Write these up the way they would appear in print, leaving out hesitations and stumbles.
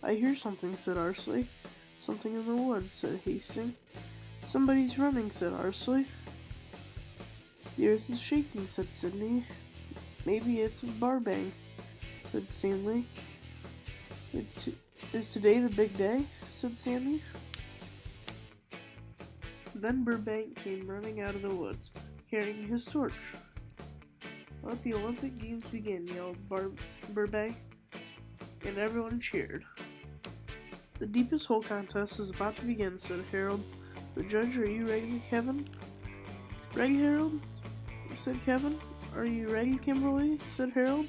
I hear something, said Arsley. Something in the woods, said Hastings. Somebody's running, said Arsley. The earth is shaking, said Sydney. Maybe it's Burbank, said Stanley. Is today the big day? Said Sammy. Then Burbank came running out of the woods, carrying his torch. Let the Olympic Games begin, yelled Burbank, and everyone cheered. The deepest hole contest is about to begin, said Harold. The judge, are you ready, Kevin? Ready, Harold? Said Kevin. Are you ready, Kimberly? Said Harold.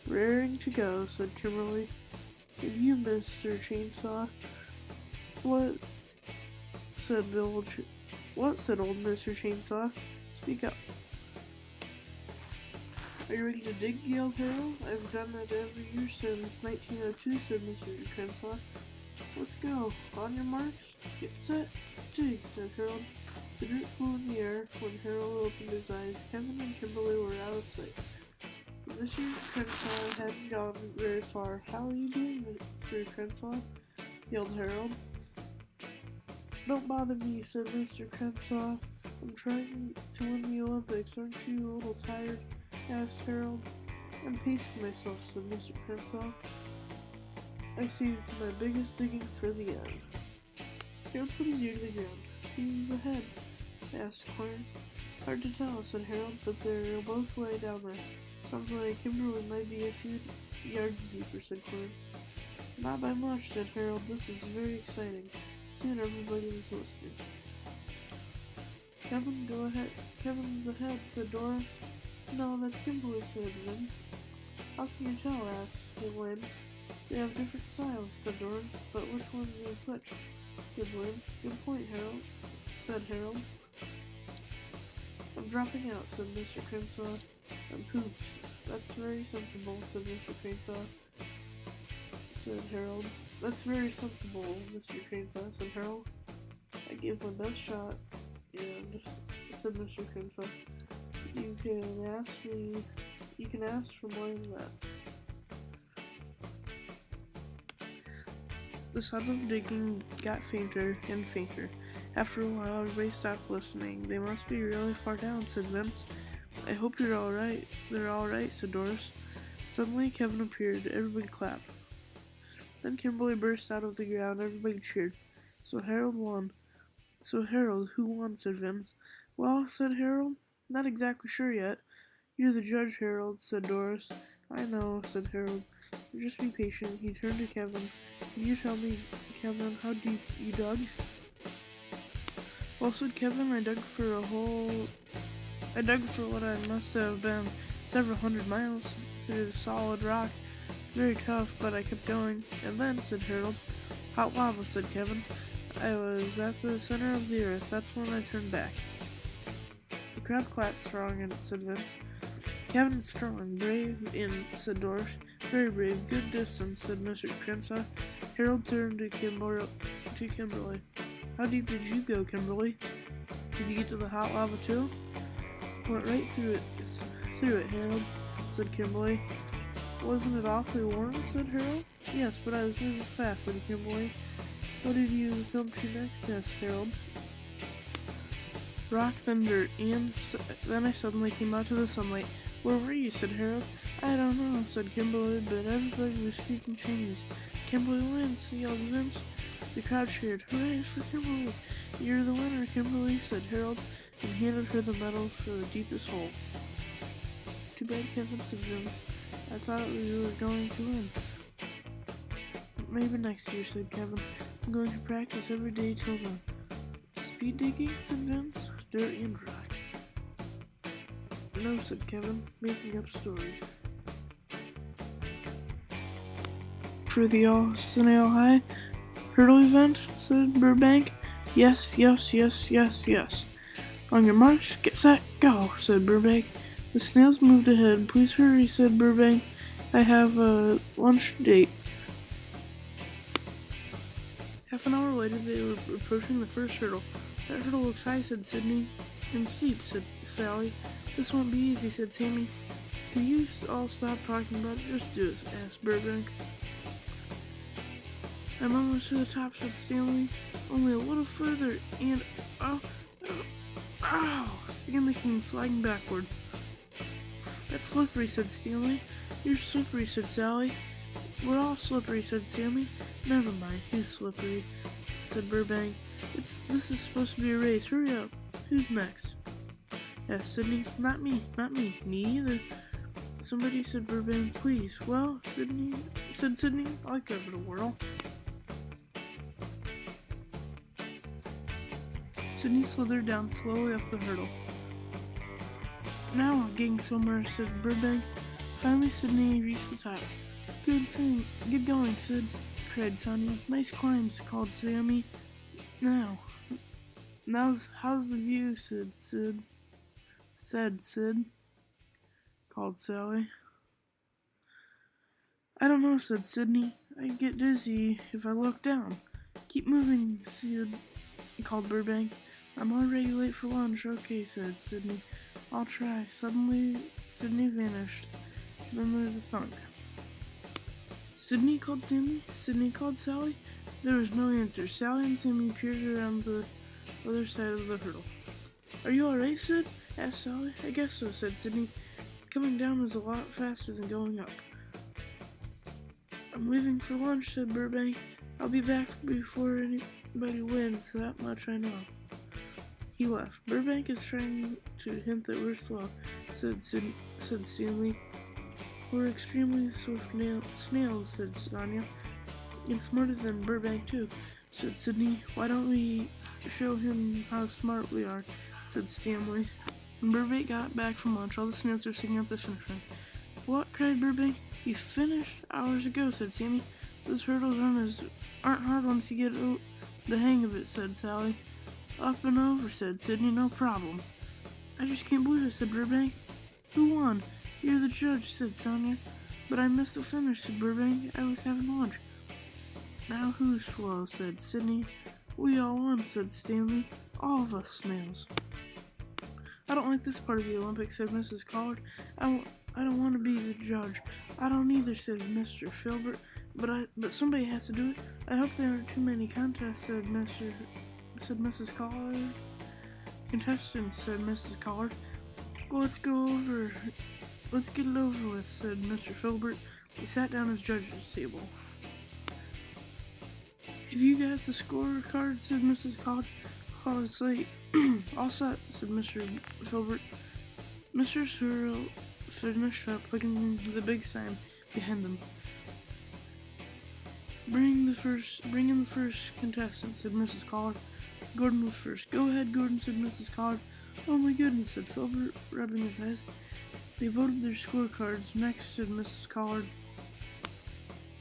Raring to go, said Kimberly. And you, Mr. Chainsaw. What? Said What? Said old Mr. Chainsaw. Speak up. Are you ready to dig? Yelled Harold. I've done that every year since 1902, said Mr. Chainsaw. Let's go. On your marks, get set, dig, said Harold. The dirt flew in the air. When Harold opened his eyes, Kevin and Kimberly were out of sight. Mr. Crenshaw hadn't gone very far. How are you doing, Mr. Crenshaw? Yelled Harold. Don't bother me, said Mr. Crenshaw. I'm trying to win the Olympics. Aren't you a little tired? Asked Harold. I'm pacing myself, said Mr. Crenshaw. I seized my biggest digging for the end. Harold put his ear to the ground. Who's ahead? Asked Clarence. Hard to tell, said Harold, but they're both way down there. Sounds like Kimberly might be a few yards deeper, said Clarence. Not by much, said Harold. This is very exciting. Soon everybody was listening. Kevin, go ahead. Kevin's ahead, said Doris. No, that's Kimberly, said Vince. How can you tell? Asked Lynn. They have different styles, said Doris, but which one is which? Said Lynn. Good point, Harold, said Harold. I'm dropping out, said Mr. Crenshaw. And poof. That's very sensible, said Mr. Crenshaw, said Harold. That's very sensible, Mr. Crenshaw, said Harold. I gave my best shot, and said Mr. Crenshaw. You can ask for more than that. The sound of digging got fainter and fainter. After a while, everybody stopped listening. They must be really far down, said Vince. I hope you're all right. They're all right, said Doris. Suddenly, Kevin appeared. Everybody clapped. Then Kimberly burst out of the ground. Everybody cheered. So Harold won. So Harold, who won? Said Vince. Well, said Harold. Not exactly sure yet. You're the judge, Harold, said Doris. I know, said Harold. Just be patient. He turned to Kevin. Can you tell me, Kevin, how deep you dug? Well, said Kevin, I dug for what I must have been several hundred miles through solid rock. Very tough, but I kept going. And then, said Harold, hot lava, said Kevin. I was at the center of the earth. That's when I turned back. The crowd clapped strong, and said Vince. Kevin's strong, brave, said Doris. Very brave, good distance, said Mr. Crenshaw. Harold turned to Kimberly. How deep did you go, Kimberly? Did you get to the hot lava too? Went right through it, Harold, said Kimberly. Wasn't it awfully warm, said Harold. Yes, but I was moving fast, said Kimberly. What did you come to next, asked Harold. Rock, then dirt, and then I suddenly came out to the sunlight. Where were you, said Harold. I don't know, said Kimberly, but everybody was speaking Chinese. Kimberly wins, yelled Vince. The crowd cheered. Hooray for Kimberly! You're the winner, Kimberly, said Harold, and handed her the medal for the deepest hole. Too bad, Kevin, said Vince. I thought we were going to win. Maybe next year, said Kevin. I'm going to practice every day till then. Speed digging, said Vince. Dirt and rock. No, said Kevin, making up stories. For the all-Centennial High hurdle event, said Burbank. Yes. On your marks, get set, go, said Burbank. The snails moved ahead. Please hurry, said Burbank. I have a lunch date. Half an hour later, they were approaching the first hurdle. That hurdle looks high, said Sydney. And steep, said Sally. This won't be easy, said Sammy. Could you all stop talking about it? Just do it, asked Burbank. I'm almost to the top, said Stanley. Only a little further, and Stanley came sliding backward. That's slippery, said Stanley. You're slippery, said Sally. We're all slippery, said Stanley. Never mind, he's slippery, said Burbank. This is supposed to be a race. Hurry up. Who's next? Asked Sydney. Not me. Me either. Somebody, said Burbank. Please. Well, said Sydney. I'll give it a whirl. Sydney slithered down slowly up the hurdle. Now we're getting somewhere, said Burbank. Finally, Sydney reached the top. Good thing. Get going, Sid, cried Sonia. Nice climbs, called Sammy. How's the view, said Sid, called Sally. I don't know, said Sydney. I get dizzy if I look down. Keep moving, Sid, called Burbank. I'm already late for lunch. Okay, said Sydney. I'll try. Suddenly, Sydney vanished. Then there's a thunk. Sydney, called Sammy. Sydney, called Sally. There was no answer. Sally and Sammy peered around the other side of the hurdle. Are you alright, Sid? Asked Sally. I guess so, said Sydney. Coming down is a lot faster than going up. I'm leaving for lunch, said Burbank. I'll be back before anybody wins, that much I know. He left. Burbank is trying to hint that we're slow, said Stanley. We're extremely swift snails, said Sonia. And smarter than Burbank, too, said Sydney. Why don't we show him how smart we are, said Stanley. When Burbank got back from lunch, all the snails were sitting at the finish line. What? Cried Burbank. You finished hours ago, said Sammy. Those hurdles aren't hard once you get the hang of it, said Sally. Up and over, said Sydney. No problem. I just can't believe it, said Burbank. Who won? You're the judge, said Sonia. But I missed the finish, said Burbank. I was having lunch. Now who's slow, said Sydney. We all won, said Stanley. All of us snails. I don't like this part of the Olympics, said Mrs. Collard. I don't want to be the judge. I don't either, said Mr. Filbert. But somebody has to do it. I hope there aren't too many contests, said Mrs. Collard. Contestants, said Mrs. Collard. Well, let's get it over with, said Mr. Filbert. He sat down at his judge's table. Have you got the scorecard, said Mrs. Collard. Oh, it's late. All set, said Mr. Filbert. Mr. Searle finished up, putting the big sign behind them. Bring in the first contestant, said Mrs. Collard. Gordon was first. Go ahead, Gordon, said Mrs. Collard. Oh my goodness, said Filbert, rubbing his eyes. They voted their scorecards. Next, said Mrs. Collard.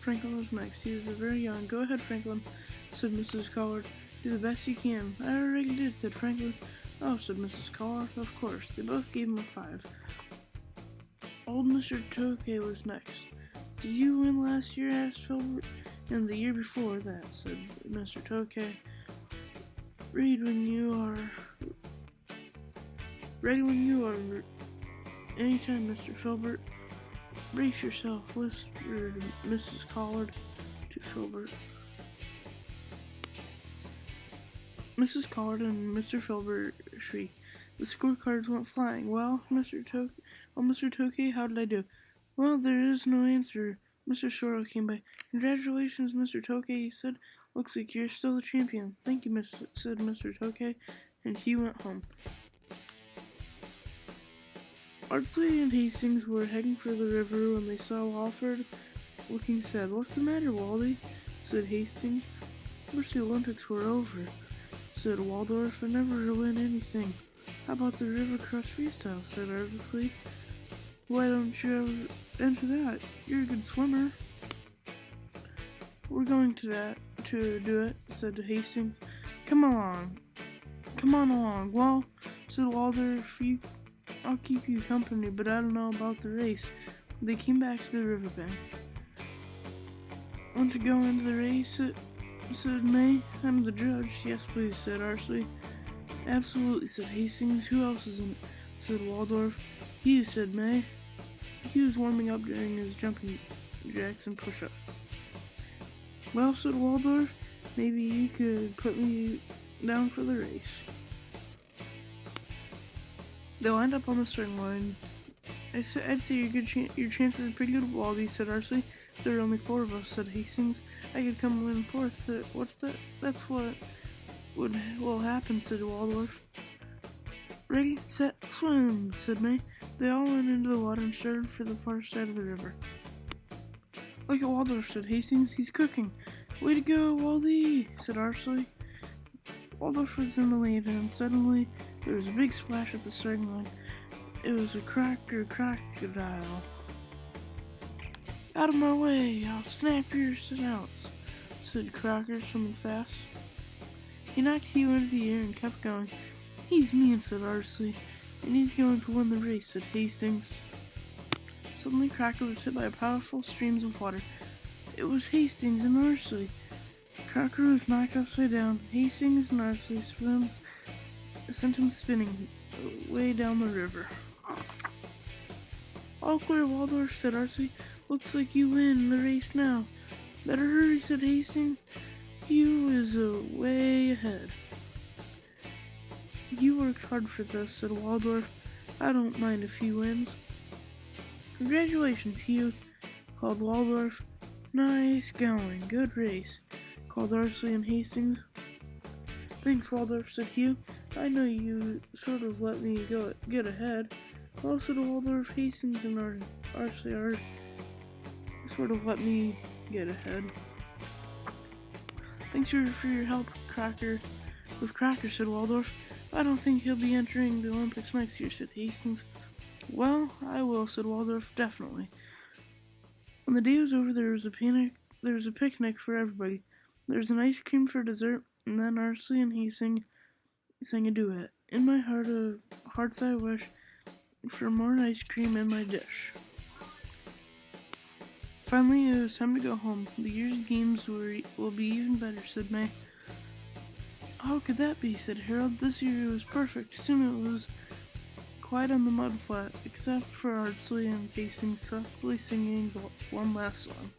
Franklin was next. He was very young. Go ahead, Franklin, said Mrs. Collard. Do the best you can. I already did, said Franklin. Oh, said Mrs. Collard. Of course. They both gave him a 5. Old Mr. Tokay was next. Did you win last year? Asked Filbert. And the year before that, said Mr. Tokay. Ready when you are. Anytime, Mr. Filbert. Brace yourself, whispered Mrs. Collard to Filbert. Mrs. Collard and Mr. Filbert shrieked. The scorecards went flying. Well, Mr. Tokay, how did I do? Well, there is no answer. Mr. Sorrel came by. Congratulations, Mr. Tokay, he said. Looks like you're still the champion. Thank you, said Mr. Tokay, and he went home. Ardsley and Hastings were heading for the river when they saw Walford looking sad. What's the matter, Wally? Said Hastings. Wish the Olympics were over, said Waldorf. I never win anything. How about the river cross freestyle, said Ardsley. Why don't you enter that? You're a good swimmer. We're going to do it, said Hastings. Come on along. Well, said Waldorf, I'll keep you company, but I don't know about the race. They came back to the riverbank. Want to go into the race? Said May. I'm the judge. Yes, please, said Ardsley. Absolutely, said Hastings. Who else is in it? Said Waldorf. He, said May. He was warming up during his jumping jacks and push-ups. Well, said Waldorf, maybe you could put me down for the race. They lined up on the starting line. I'd say your chances are pretty good, Waldy, said Arsley. There are only 4 of us, said Hastings. I could come win 4th. What's that? That's what will happen, said Waldorf. Ready, set, swim, said May. They all went into the water and started for the far side of the river. Look at Waldorf, said Hastings. He's cooking. Way to go, Waldy, said Arsley. Waldorf was in the lead, and suddenly there was a big splash at the starting line. It was a crocodile. Out of my way, I'll snap your snouts, said Crocker, swimming fast. He knocked Hugh into the air and kept going. He's mean, said Arsley, and he's going to win the race, said Hastings. Suddenly Crocker was hit by a powerful stream of water. It was Hastings and Arsley. Crocker was knocked upside down. Hastings and Arsley sent him spinning way down the river. All clear, Waldorf, said Arsley. Looks like you win the race now. Better hurry, said Hastings. Hugh is way ahead. You worked hard for this, said Waldorf. I don't mind if he wins. Congratulations, Hugh, called Waldorf. Nice going, good race, called Arsley and Hastings. Thanks, Waldorf, said Hugh. I know you sort of let me get ahead. Also to Waldorf, Hastings and Arsley are sort of let me get ahead. Thanks for your help, Crocker. With Crocker, said Waldorf. I don't think he'll be entering the Olympics next year, said Hastings. Well, I will, said Waldorf, definitely. When the day was over, there was a picnic for everybody. There was an ice cream for dessert, and then Arsley and Hastings sang a duet. In my hearts I wish for more ice cream in my dish. Finally, it was time to go home. The year's games will be even better, said May. How could that be, said Harold. This year it was perfect. Soon it was quiet on the mud flat, except for Arsley and Hastings softly singing one last song.